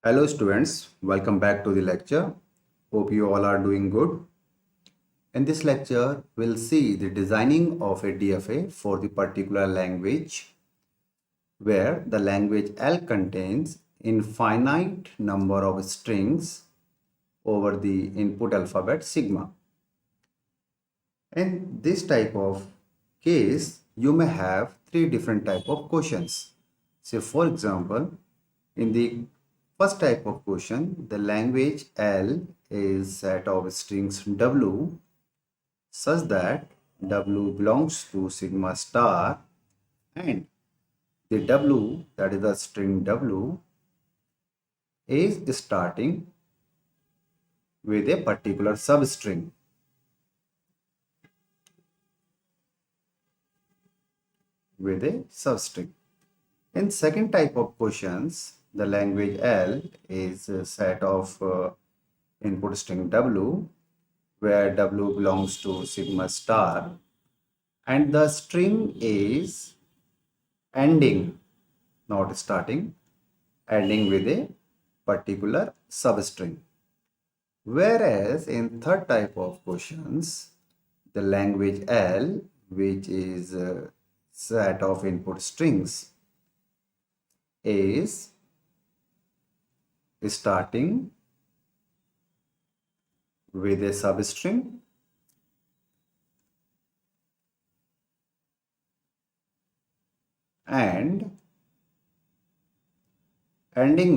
Hello students, welcome back to the lecture. Hope you all are doing good. In this lecture, we'll see the designing of a DFA for the particular language where the language L contains infinite number of strings over the input alphabet sigma. In this type of case, you may have three different type of questions. Say for example, in the first type of question, the language L is set of strings W such that W belongs to sigma star and the W, that is the string W, is starting with a particular substring. In second type of questions, the language L is a set of input string W where W belongs to sigma star and the string is ending, not starting, ending with a particular substring. Whereas in third type of questions, the language L, which is a set of input strings, is starting with a substring and ending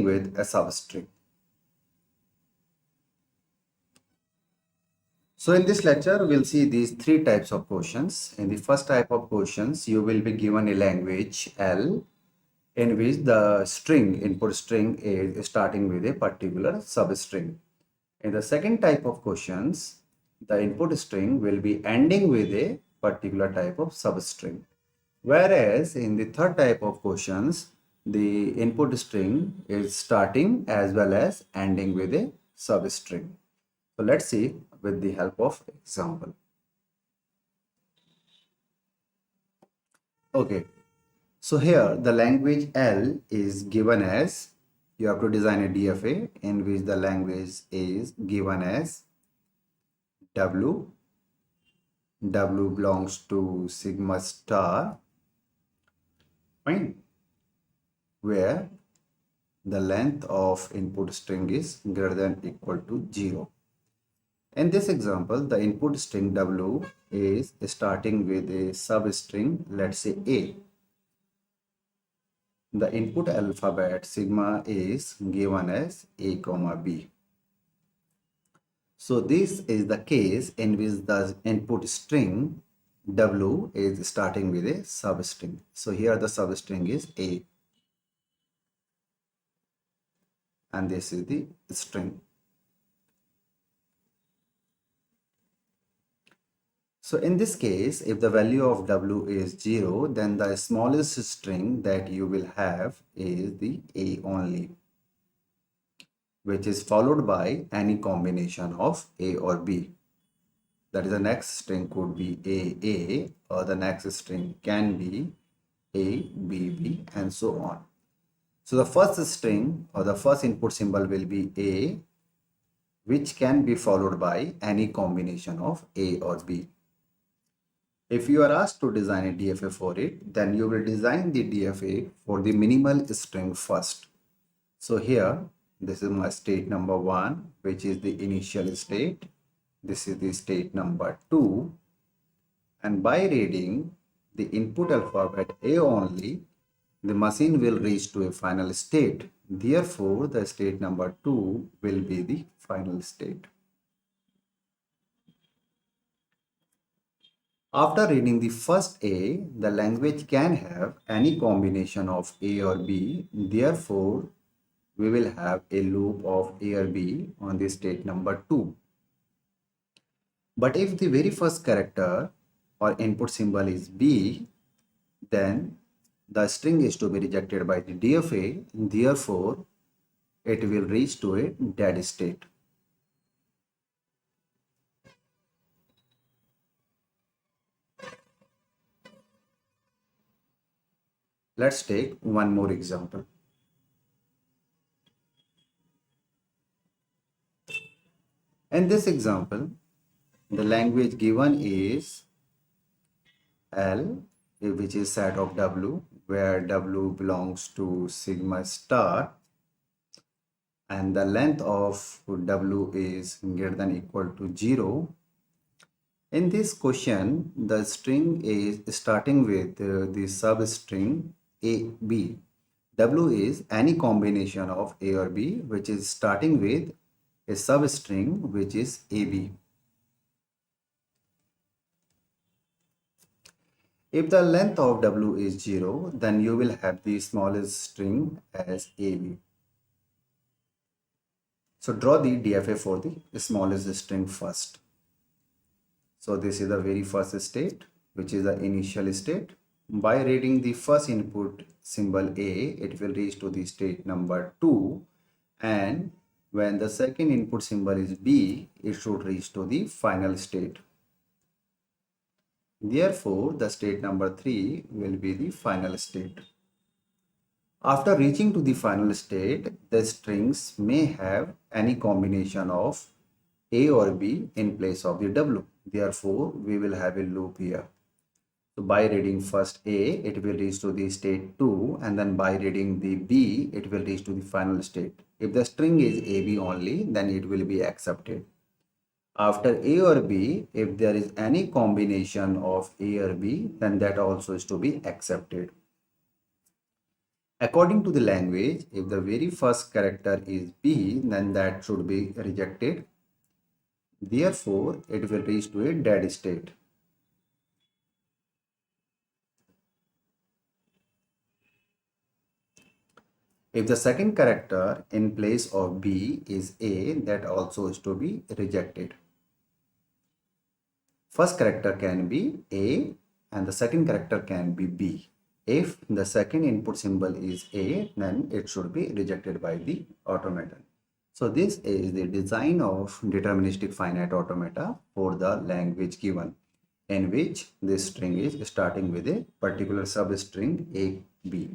with a substring. So in this lecture, we'll see these three types of questions. In the first type of questions, you will be given a language L in which the input string is starting with a particular substring. In the second type of questions, the input string will be ending with a particular type of substring. Whereas in the third type of questions, the input string is starting as well as ending with a substring. So let's see with the help of example. Okay, so here the language L is given as, you have to design a DFA in which the language is given as W belongs to sigma star, fine, where the length of input string is greater than equal to 0. In this example, the input string W is starting with a substring, let's say A. The input alphabet sigma is given as A comma B. So this is the case in which the input string W is starting with a substring. So here the substring is A and this is the string. So in this case, if the value of W is 0, then the smallest string that you will have is the A only, which is followed by any combination of A or B. That is, the next string could be A, or the next string can be A, B, and so on. So the first string or the first input symbol will be A, which can be followed by any combination of A or B. If you are asked to design a DFA for it, then you will design the DFA for the minimal string first. So here, this is my state number 1, which is the initial state. This is the state number 2. And by reading the input alphabet A only, the machine will reach to a final state. Therefore, the state number 2 will be the final state. After reading the first A, the language can have any combination of A or B. Therefore, we will have a loop of A or B on the state number 2. But if the very first character or input symbol is B, then the string is to be rejected by the DFA. Therefore, it will reach to a dead state. Let's take one more example. In this example, the language given is L, which is set of W, where W belongs to sigma star, and the length of W is greater than equal to 0. In this question, the string is starting with the substring A, B. W is any combination of A or B, which is starting with a substring which is AB. If the length of W is 0, then you will have the smallest string as AB. So draw the DFA for the smallest string first. So this is the very first state, which is the initial state. By reading the first input symbol A, it will reach to the state number 2. And when the second input symbol is B, it should reach to the final state. Therefore, the state number 3 will be the final state. After reaching to the final state, the strings may have any combination of A or B in place of the W. Therefore, we will have a loop here. So by reading first A, it will reach to the state 2, and then by reading the B, it will reach to the final state. If the string is AB only, then it will be accepted. After A or B, if there is any combination of A or B, then that also is to be accepted. According to the language, if the very first character is B, then that should be rejected. Therefore, it will reach to a dead state. If the second character in place of B is A, that also is to be rejected. First character can be A and the second character can be B. If the second input symbol is A, then it should be rejected by the automaton. So this is the design of deterministic finite automata for the language given, in which this string is starting with a particular substring A, B.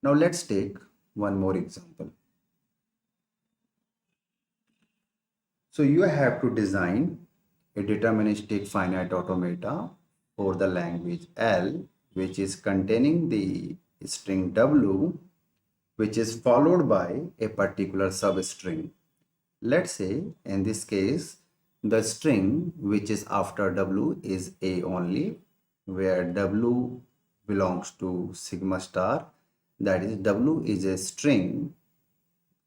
Now let's take one more example. So you have to design a deterministic finite automata for the language L, which is containing the string W, which is followed by a particular substring. Let's say in this case, the string which is after W is A only, where W belongs to sigma star. That is, W is a string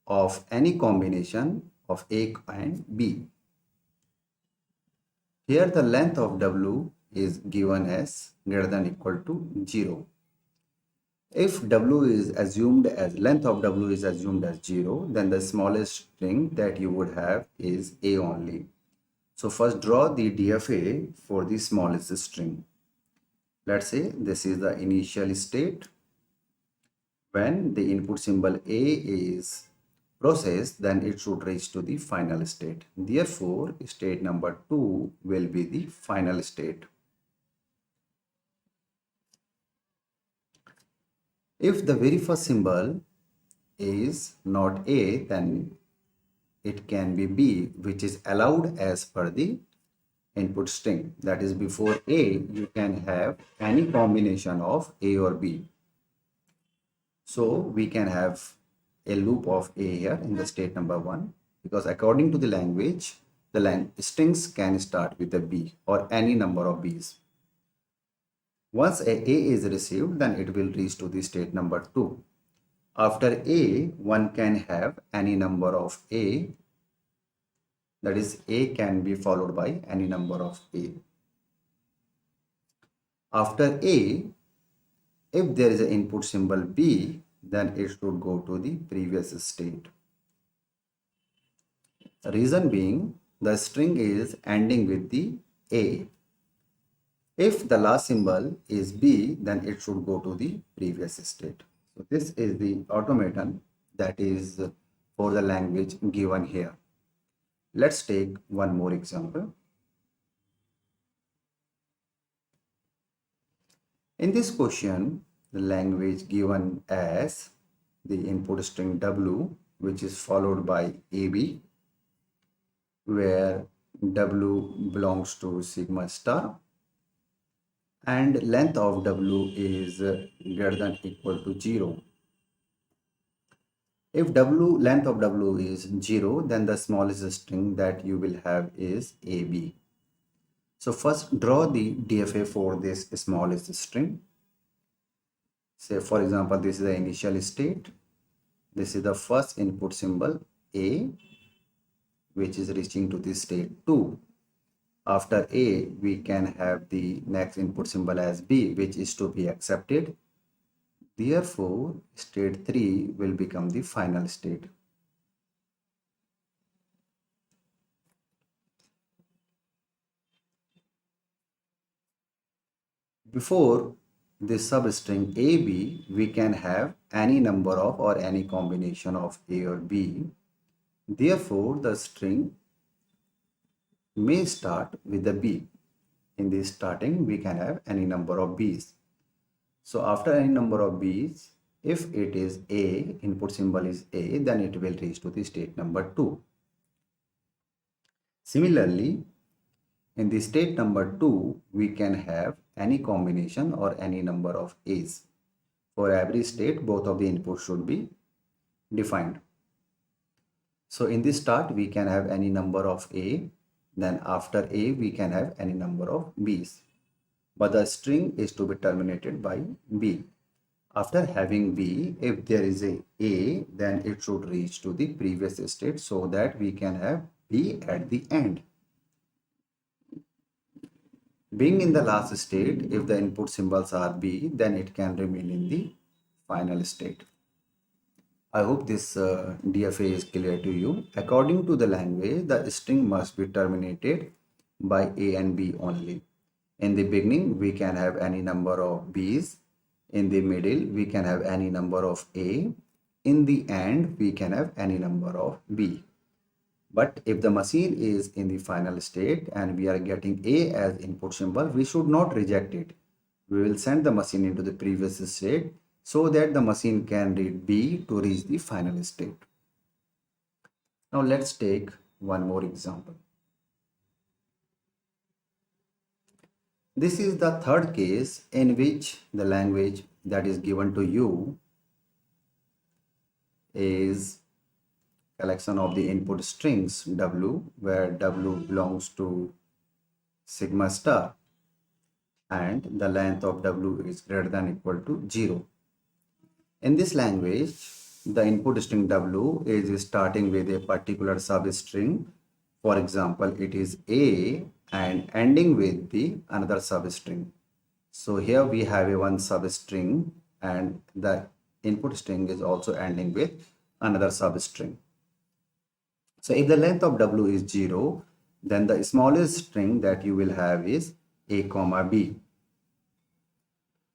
of any combination of A and B. Here the length of W is given as greater than equal to 0. If W is assumed as length of W is assumed as 0, then the smallest string that you would have is A only. So first draw the DFA for the smallest string. Let's say this is the initial state. When the input symbol A is processed, then it should reach to the final state. Therefore, state number 2 will be the final state. If the very first symbol is not A, then it can be B, which is allowed as per the input string. That is, before A, you can have any combination of A or B. So we can have a loop of A here in the state number 1, because according to the language, the strings can start with a B or any number of B's. Once a is received, then it will reach to the state number 2. After A, one can have any number of A. That is, A can be followed by any number of A. After A, if there is an input symbol B, then it should go to the previous state. Reason being, the string is ending with the A. If the last symbol is B, then it should go to the previous state. So this is the automaton that is for the language given here. Let's take one more example. In this question, the language given as the input string W, which is followed by AB, where W belongs to sigma star and length of W is greater than equal to 0. If length of W is 0, then the smallest string that you will have is AB. So first draw the DFA for this smallest string. Say for example, this is the initial state. This is the first input symbol A, which is reaching to the state 2. After A, we can have the next input symbol as B, which is to be accepted. Therefore, state 3 will become the final state. Before this substring AB, we can have any number of or any combination of A or B. Therefore, the string may start with the B. In this starting, we can have any number of B's. So after any number of B's, if it is A, input symbol is A, then it will reach to the state number 2. Similarly, in the state number 2, we can have any combination or any number of A's. For every state, both of the inputs should be defined. So in this start, we can have any number of A. Then after A, we can have any number of B's. But the string is to be terminated by B. After having B, if there is a, then it should reach to the previous state so that we can have B at the end. Being in the last state, if the input symbols are B, then it can remain in the final state. I hope this DFA is clear to you. According to the language, the string must be terminated by A and B only. In the beginning, we can have any number of B's. In the middle, we can have any number of A. In the end, we can have any number of B. But if the machine is in the final state and we are getting A as input symbol, we should not reject it. We will send the machine into the previous state so that the machine can read B to reach the final state. Now let's take one more example. This is the third case in which the language that is given to you is collection of the input strings W, where W belongs to sigma star and the length of W is greater than equal to 0. In this language, the input string W is starting with a particular substring. For example, it is A and ending with the another substring. So here we have a one substring and the input string is also ending with another substring. So if the length of W is 0, then the smallest string that you will have is A comma B.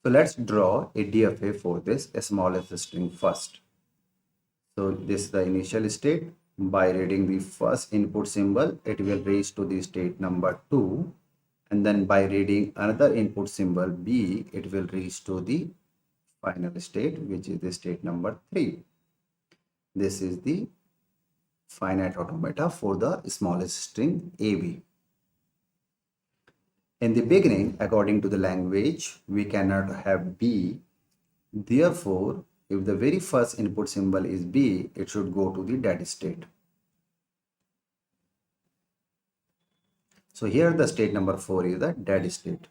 So let's draw a DFA for this smallest string first. So this is the initial state. By reading the first input symbol, it will reach to the state number 2. And then by reading another input symbol B, it will reach to the final state, which is the state number 3. This is the finite automata for the smallest string AB. In the beginning, according to the language, we cannot have B. Therefore, if the very first input symbol is B, it should go to the dead state. So here the state number 4 is the dead state.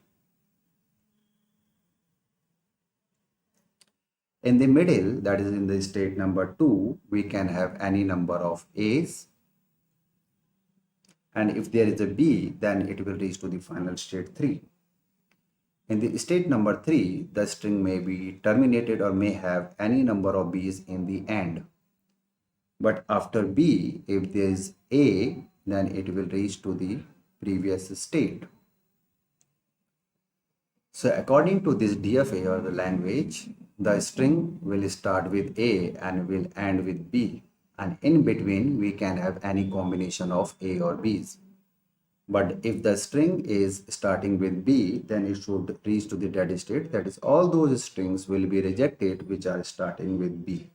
In the middle, that is in the state number 2, we can have any number of A's. And if there is a B, then it will reach to the final state 3. In the state number 3, the string may be terminated or may have any number of B's in the end. But after B, if there is A, then it will reach to the previous state. So according to this DFA or the language, the string will start with A and will end with B. And in between, we can have any combination of A or B's. But if the string is starting with B, then it should reach to the dead state. That is, all those strings will be rejected which are starting with B.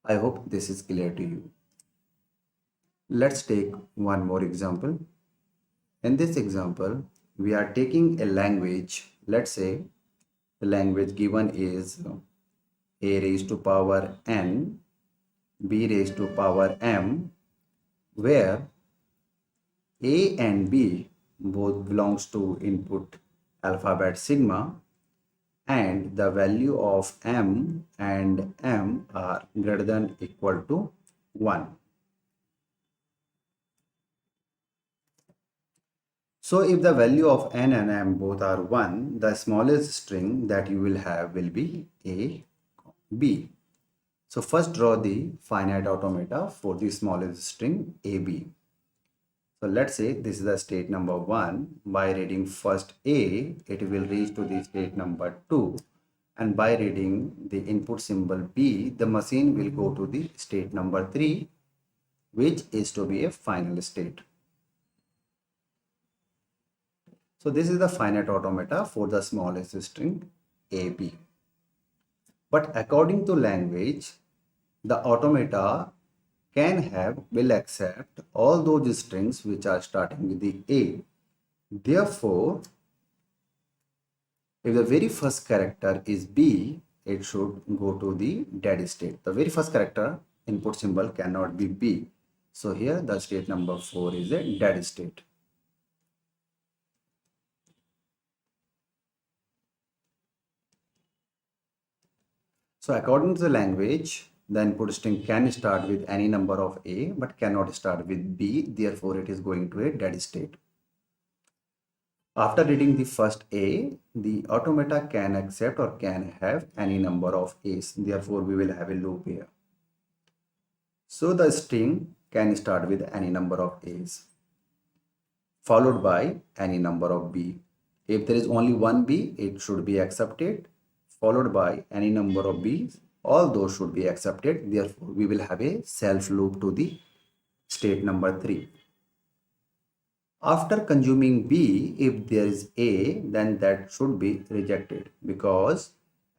I hope this is clear to you. Let's take one more example. In this example, we are taking a language. Let's say the language given is a raised to power n, b raised to power m, where a and b both belongs to input alphabet sigma, and the value of m and m are greater than equal to 1. So if the value of n and m both are 1, the smallest string that you will have will be a, b. So first draw the finite automata for the smallest string ab. So let's say this is the state number 1. By reading first a, it will reach to the state number 2. And by reading the input symbol b, the machine will go to the state number 3, which is to be a final state. So this is the finite automata for the smallest string AB. But according to language, the automata will accept all those strings which are starting with the A. Therefore, if the very first character is B, it should go to the dead state. The very first character input symbol cannot be B. So here the state number 4 is a dead state. So according to the language, the input string can start with any number of A but cannot start with B. Therefore, it is going to a dead state. After reading the first A, the automata can accept or can have any number of A's. Therefore, we will have a loop here. So the string can start with any number of A's followed by any number of B. If there is only one B, it should be accepted, followed by any number of B's. All those should be accepted. Therefore, we will have a self loop to the state number 3. After consuming B, if there is A, then that should be rejected, because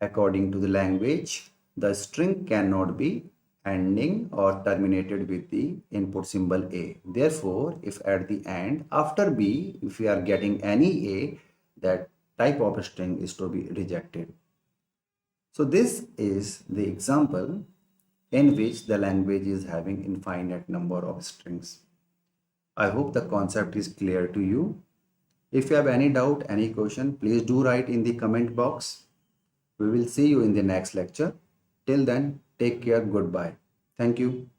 according to the language, the string cannot be ending or terminated with the input symbol A. Therefore, if at the end, after B, if we are getting any A, that type of string is to be rejected. So this is the example in which the language is having infinite number of strings. I hope the concept is clear to you. If you have any doubt, any question, please do write in the comment box. We will see you in the next lecture. Till then, take care. Goodbye. Thank you.